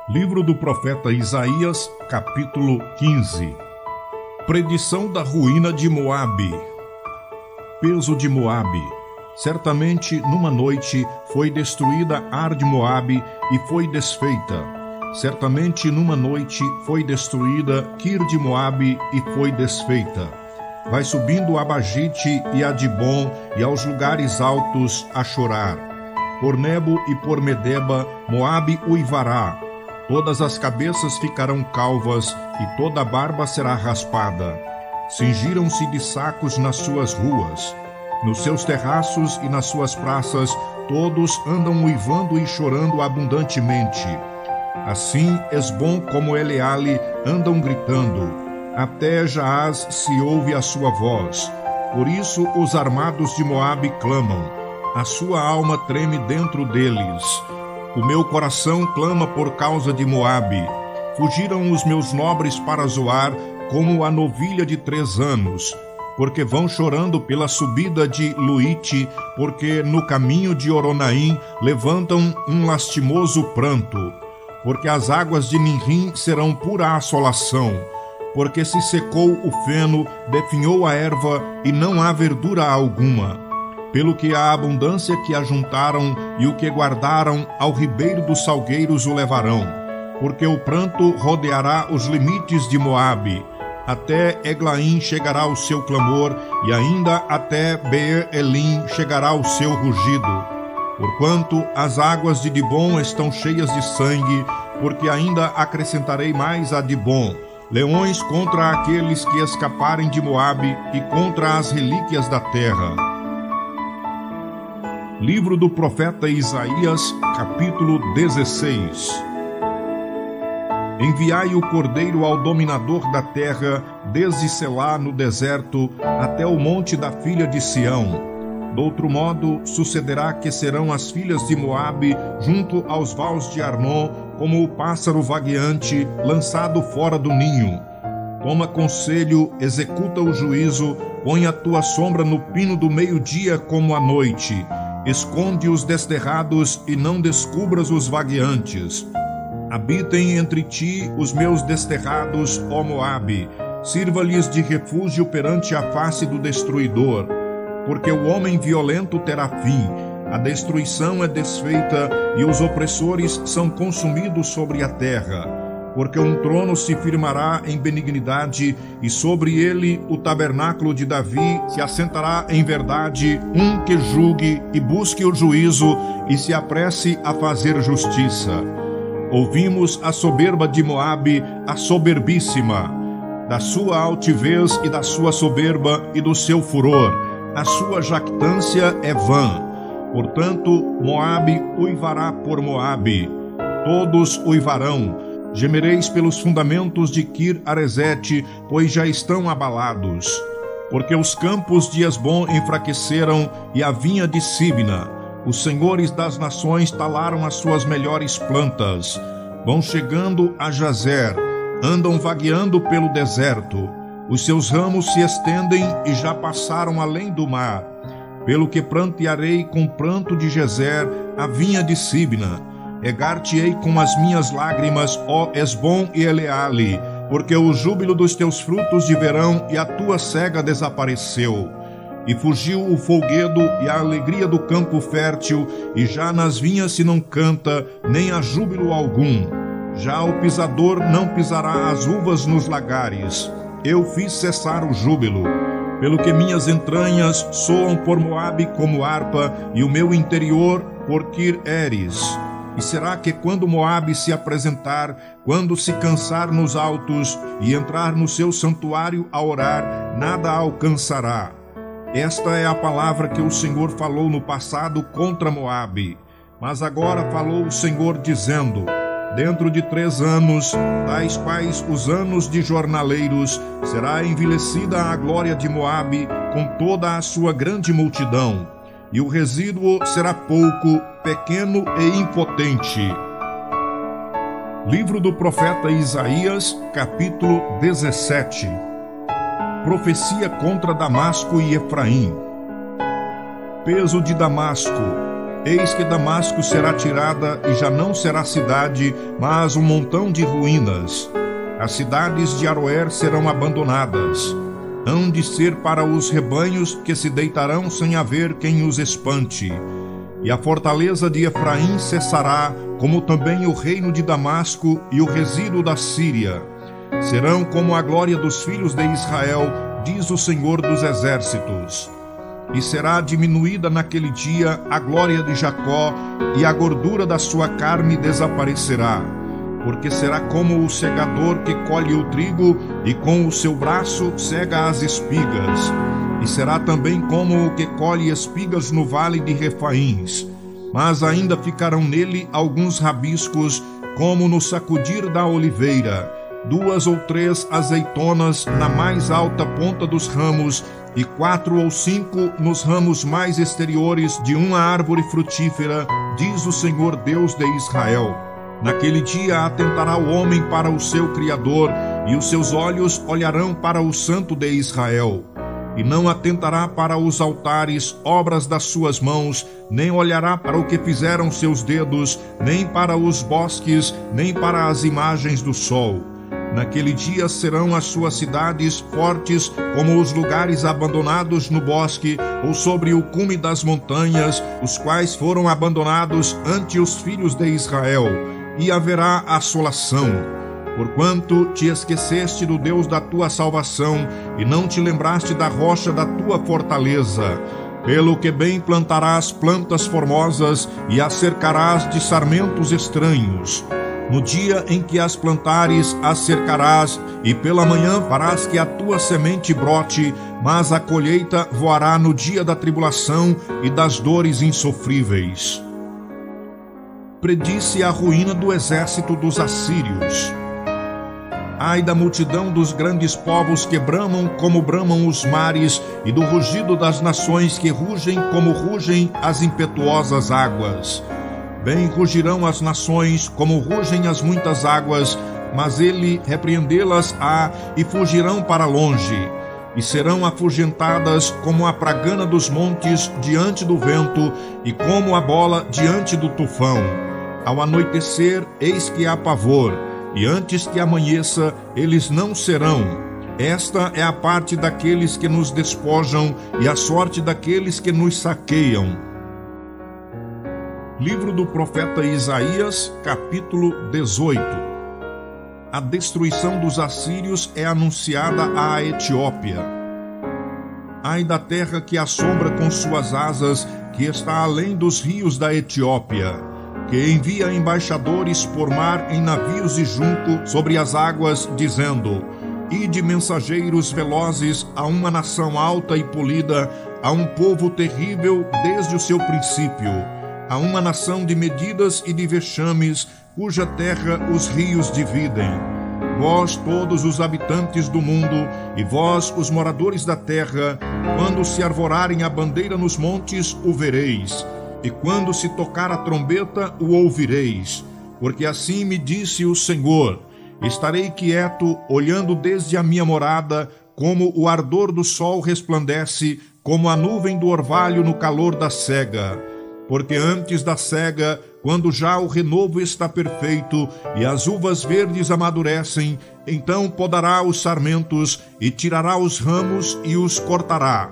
Livro do profeta Isaías, capítulo 15. Predição da ruína de Moabe. Peso de Moabe. Certamente numa noite foi destruída Ar de Moabe e foi desfeita. Certamente numa noite foi destruída Kir de Moabe e foi desfeita. Vai subindo a Bagite e a Dibon e aos lugares altos a chorar. Por Nebo e por Medeba Moabe uivará. Todas as cabeças ficarão calvas e toda a barba será raspada. Cingiram-se de sacos nas suas ruas. Nos seus terraços e nas suas praças, todos andam uivando e chorando abundantemente. Assim, Esbom como Eleale andam gritando. Até Jaaz se ouve a sua voz. Por isso os armados de Moabe clamam. A sua alma treme dentro deles. O meu coração clama por causa de Moabe. Fugiram os meus nobres para Zoar, como a novilha de 3 anos, porque vão chorando pela subida de Luite, porque no caminho de Oronaim levantam um lastimoso pranto, porque as águas de Ninrim serão pura assolação, porque se secou o feno, definhou a erva, e não há verdura alguma. Pelo que a abundância que ajuntaram e o que guardaram, ao ribeiro dos salgueiros o levarão. Porque o pranto rodeará os limites de Moabe. Até Eglaim chegará o seu clamor, e ainda até Beer-Elim chegará o seu rugido. Porquanto as águas de Dibon estão cheias de sangue, porque ainda acrescentarei mais a Dibon. Leões contra aqueles que escaparem de Moabe e contra as relíquias da terra. Livro do profeta Isaías, capítulo 16. Enviai o cordeiro ao dominador da terra, desde Selá no deserto, até o monte da filha de Sião. Do outro modo, sucederá que serão as filhas de Moabe, junto aos vales de Arnon, como o pássaro vagueante, lançado fora do ninho. Toma conselho, executa o juízo, põe a tua sombra no pino do meio-dia como à noite. Esconde os desterrados e não descubras os vagueantes. Habitem entre ti os meus desterrados, ó Moabe. Sirva-lhes de refúgio perante a face do destruidor. Porque o homem violento terá fim, a destruição é desfeita e os opressores são consumidos sobre a terra. Porque um trono se firmará em benignidade, e sobre ele o tabernáculo de Davi se assentará em verdade, um que julgue e busque o juízo e se apresse a fazer justiça. Ouvimos a soberba de Moabe, a soberbíssima, da sua altivez e da sua soberba e do seu furor. A sua jactância é vã. Portanto, Moabe uivará por Moabe. Todos uivarão. Gemereis pelos fundamentos de Kir-Aresete, pois já estão abalados. Porque os campos de Esbom enfraqueceram e a vinha de Sibna. Os senhores das nações talaram as suas melhores plantas. Vão chegando a Jazer, andam vagueando pelo deserto. Os seus ramos se estendem e já passaram além do mar. Pelo que prantearei com pranto de Gezer a vinha de Sibna. Regar-te-ei com as minhas lágrimas, ó Esbom e Eleale, porque o júbilo dos teus frutos de verão e a tua cega desapareceu. E fugiu o folguedo e a alegria do campo fértil, e já nas vinhas se não canta, nem há júbilo algum. Já o pisador não pisará as uvas nos lagares. Eu fiz cessar o júbilo. Pelo que minhas entranhas soam por Moabe como harpa, e o meu interior por Kir-Eres. E será que quando Moabe se apresentar, quando se cansar nos altos e entrar no seu santuário a orar, nada alcançará? Esta é a palavra que o Senhor falou no passado contra Moabe. Mas agora falou o Senhor dizendo: Dentro de 3 anos, tais quais os anos de jornaleiros, será envelhecida a glória de Moabe com toda a sua grande multidão, e o resíduo será pouco, pequeno e impotente. Livro do profeta Isaías, capítulo 17. Profecia contra Damasco e Efraim. Peso de Damasco. Eis que Damasco será tirada e já não será cidade, mas um montão de ruínas. As cidades de Aroer serão abandonadas. Hão de ser para os rebanhos que se deitarão sem haver quem os espante. E a fortaleza de Efraim cessará, como também o reino de Damasco e o resíduo da Síria. Serão como a glória dos filhos de Israel, diz o Senhor dos Exércitos. E será diminuída naquele dia a glória de Jacó, e a gordura da sua carne desaparecerá. Porque será como o segador que colhe o trigo, e com o seu braço cega as espigas. E será também como o que colhe espigas no vale de Refaíns. Mas ainda ficarão nele alguns rabiscos, como no sacudir da oliveira, 2 ou 3 azeitonas na mais alta ponta dos ramos, e 4 ou 5 nos ramos mais exteriores de uma árvore frutífera, diz o Senhor Deus de Israel. Naquele dia atentará o homem para o seu Criador, e os seus olhos olharão para o Santo de Israel. E não atentará para os altares, obras das suas mãos, nem olhará para o que fizeram seus dedos, nem para os bosques, nem para as imagens do sol. Naquele dia serão as suas cidades fortes como os lugares abandonados no bosque ou sobre o cume das montanhas, os quais foram abandonados ante os filhos de Israel, e haverá assolação. Porquanto te esqueceste do Deus da tua salvação e não te lembraste da rocha da tua fortaleza, pelo que bem plantarás plantas formosas e as cercarás de sarmentos estranhos. No dia em que as plantares, as cercarás, e pela manhã farás que a tua semente brote, mas a colheita voará no dia da tribulação e das dores insofríveis. Predisse a ruína do exército dos assírios. Ai da multidão dos grandes povos que bramam como bramam os mares, e do rugido das nações que rugem como rugem as impetuosas águas. Bem rugirão as nações, como rugem as muitas águas, mas ele repreendê-las-á e fugirão para longe. E serão afugentadas como a pragana dos montes diante do vento, e como a bola diante do tufão. Ao anoitecer, eis que há pavor, e antes que amanheça, eles não serão. Esta é a parte daqueles que nos despojam, e a sorte daqueles que nos saqueiam. Livro do profeta Isaías, capítulo 18. A destruição dos assírios é anunciada à Etiópia. Ai da terra que assombra com suas asas, que está além dos rios da Etiópia, que envia embaixadores por mar em navios de junco sobre as águas, dizendo: Ide mensageiros velozes a uma nação alta e polida, a um povo terrível desde o seu princípio, a uma nação de medidas e de vexames, cuja terra os rios dividem. Vós, todos os habitantes do mundo, e vós, os moradores da terra, quando se arvorarem a bandeira nos montes, o vereis, e quando se tocar a trombeta, o ouvireis. Porque assim me disse o Senhor: estarei quieto, olhando desde a minha morada, como o ardor do sol resplandece, como a nuvem do orvalho no calor da cega. Porque antes da cega, quando já o renovo está perfeito e as uvas verdes amadurecem, então podará os sarmentos e tirará os ramos e os cortará.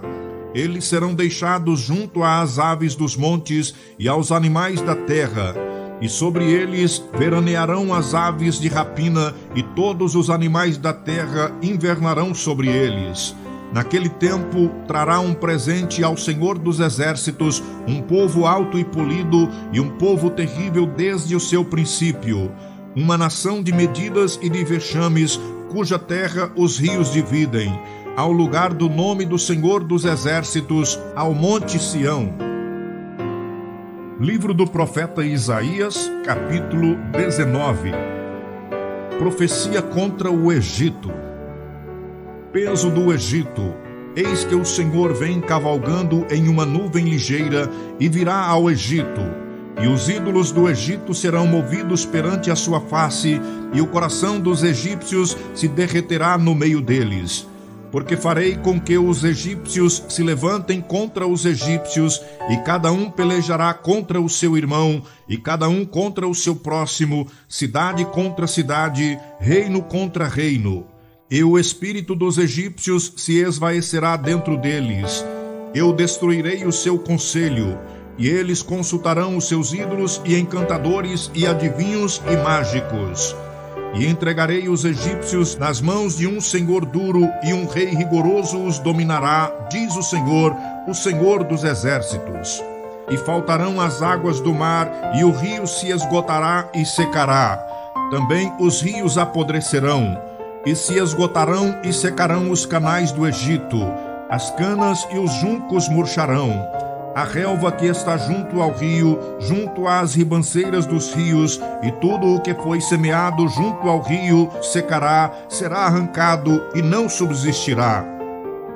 Eles serão deixados junto às aves dos montes e aos animais da terra, e sobre eles veranearão as aves de rapina, e todos os animais da terra invernarão sobre eles. Naquele tempo trará um presente ao Senhor dos Exércitos, um povo alto e polido, e um povo terrível desde o seu princípio, uma nação de medidas e de vexames, cuja terra os rios dividem, ao lugar do nome do Senhor dos Exércitos, ao monte Sião. Livro do profeta Isaías, capítulo 19. Profecia contra o Egito. Peso do Egito. Eis que o Senhor vem cavalgando em uma nuvem ligeira e virá ao Egito. E os ídolos do Egito serão movidos perante a sua face, e o coração dos egípcios se derreterá no meio deles. Porque farei com que os egípcios se levantem contra os egípcios, e cada um pelejará contra o seu irmão, e cada um contra o seu próximo, cidade contra cidade, reino contra reino. E o espírito dos egípcios se esvaecerá dentro deles. Eu destruirei o seu conselho, e eles consultarão os seus ídolos e encantadores e adivinhos e mágicos. E entregarei os egípcios nas mãos de um senhor duro, e um rei rigoroso os dominará, diz o Senhor dos exércitos. E faltarão as águas do mar, e o rio se esgotará e secará. Também os rios apodrecerão, e se esgotarão e secarão os canais do Egito. As canas e os juncos murcharão. A relva que está junto ao rio, junto às ribanceiras dos rios, e tudo o que foi semeado junto ao rio secará, será arrancado e não subsistirá.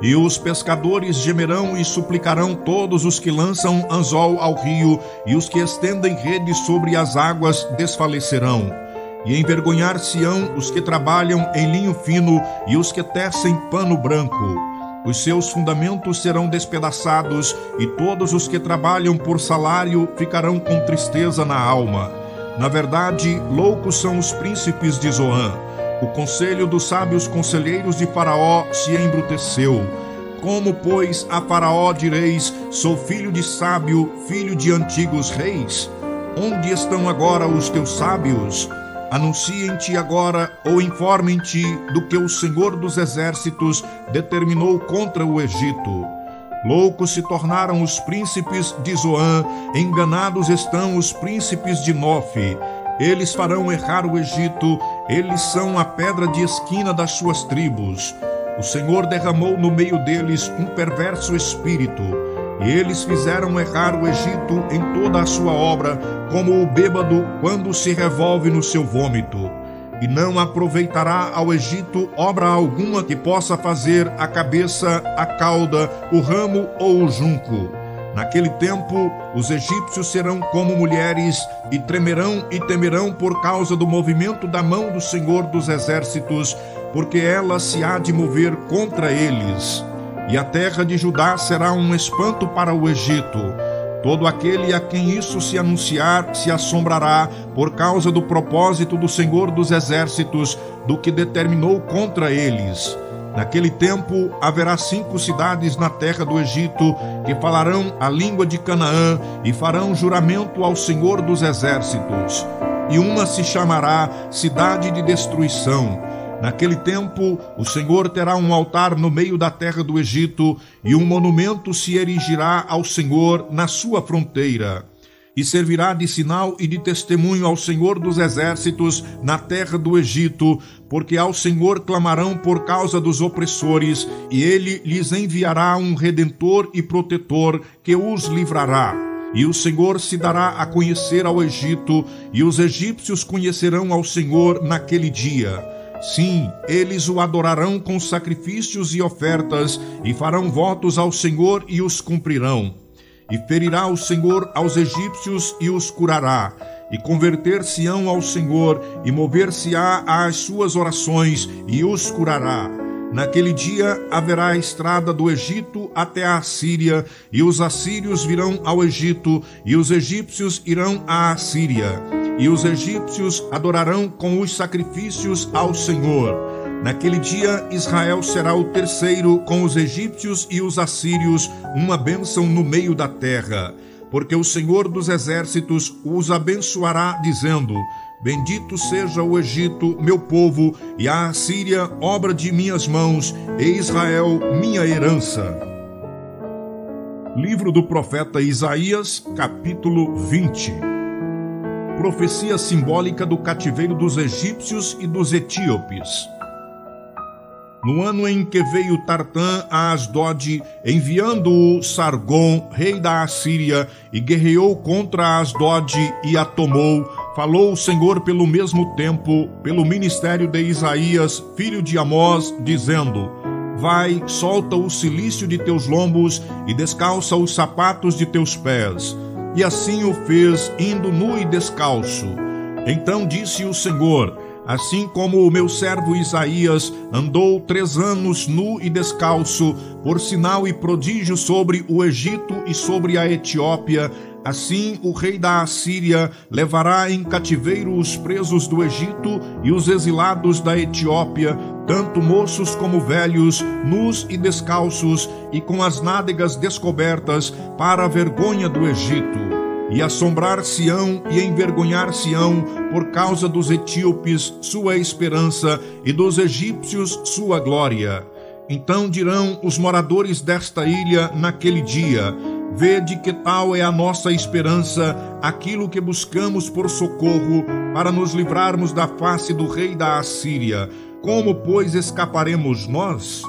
E os pescadores gemerão e suplicarão todos os que lançam anzol ao rio, e os que estendem redes sobre as águas desfalecerão. E envergonhar-se-ão os que trabalham em linho fino e os que tecem pano branco. Os seus fundamentos serão despedaçados, e todos os que trabalham por salário ficarão com tristeza na alma. Na verdade, loucos são os príncipes de Zoan. O conselho dos sábios conselheiros de Faraó se embruteceu. Como, pois, a Faraó direis: sou filho de sábio, filho de antigos reis? Onde estão agora os teus sábios? Anunciem-te agora, ou informem-te do que o Senhor dos exércitos determinou contra o Egito. Loucos se tornaram os príncipes de Zoan, enganados estão os príncipes de Nofe. Eles farão errar o Egito, eles são a pedra de esquina das suas tribos. O Senhor derramou no meio deles um perverso espírito, e eles fizeram errar o Egito em toda a sua obra, como o bêbado quando se revolve no seu vômito. E não aproveitará ao Egito obra alguma que possa fazer a cabeça, a cauda, o ramo ou o junco. Naquele tempo, os egípcios serão como mulheres, e tremerão e temerão por causa do movimento da mão do Senhor dos exércitos, porque ela se há de mover contra eles. E a terra de Judá será um espanto para o Egito. Todo aquele a quem isso se anunciar se assombrará por causa do propósito do Senhor dos exércitos, do que determinou contra eles. Naquele tempo haverá 5 cidades na terra do Egito que falarão a língua de Canaã e farão juramento ao Senhor dos exércitos. E uma se chamará Cidade de Destruição. Naquele tempo, o Senhor terá um altar no meio da terra do Egito, e um monumento se erigirá ao Senhor na sua fronteira. E servirá de sinal e de testemunho ao Senhor dos exércitos na terra do Egito, porque ao Senhor clamarão por causa dos opressores, e ele lhes enviará um redentor e protetor que os livrará. E o Senhor se dará a conhecer ao Egito, e os egípcios conhecerão ao Senhor naquele dia. Sim, eles o adorarão com sacrifícios e ofertas, e farão votos ao Senhor e os cumprirão. E ferirá o Senhor aos egípcios e os curará, e converter-se-ão ao Senhor, e mover-se-á às suas orações, e os curará. Naquele dia haverá a estrada do Egito até a Assíria, e os assírios virão ao Egito, e os egípcios irão à Assíria. E os egípcios adorarão com os sacrifícios ao Senhor. Naquele dia Israel será o terceiro com os egípcios e os assírios, uma bênção no meio da terra. Porque o Senhor dos exércitos os abençoará, dizendo: bendito seja o Egito, meu povo, e a Assíria, obra de minhas mãos, e Israel, minha herança. Livro do profeta Isaías, capítulo 20. Profecia simbólica do cativeiro dos egípcios e dos etíopes. no ano em que veio Tartã a Asdod, enviando-o Sargom, rei da Assíria, e guerreou contra Asdod e a tomou, falou o Senhor pelo mesmo tempo, pelo ministério de Isaías, filho de Amós, dizendo: Vai, solta o cilício de teus lombos e descalça os sapatos de teus pés. E assim o fez, indo nu e descalço. Então disse o Senhor: Assim como o meu servo Isaías andou 3 anos nu e descalço, por sinal e prodígio sobre o Egito e sobre a Etiópia, assim o rei da Assíria levará em cativeiro os presos do Egito e os exilados da Etiópia, tanto moços como velhos, nus e descalços, e com as nádegas descobertas, para a vergonha do Egito. E assombrar Sião e envergonhar Sião por causa dos etíopes, sua esperança, e dos egípcios, sua glória. Então dirão os moradores desta ilha naquele dia: Vede que tal é a nossa esperança, aquilo que buscamos por socorro, para nos livrarmos da face do rei da Assíria. Como, pois, escaparemos nós?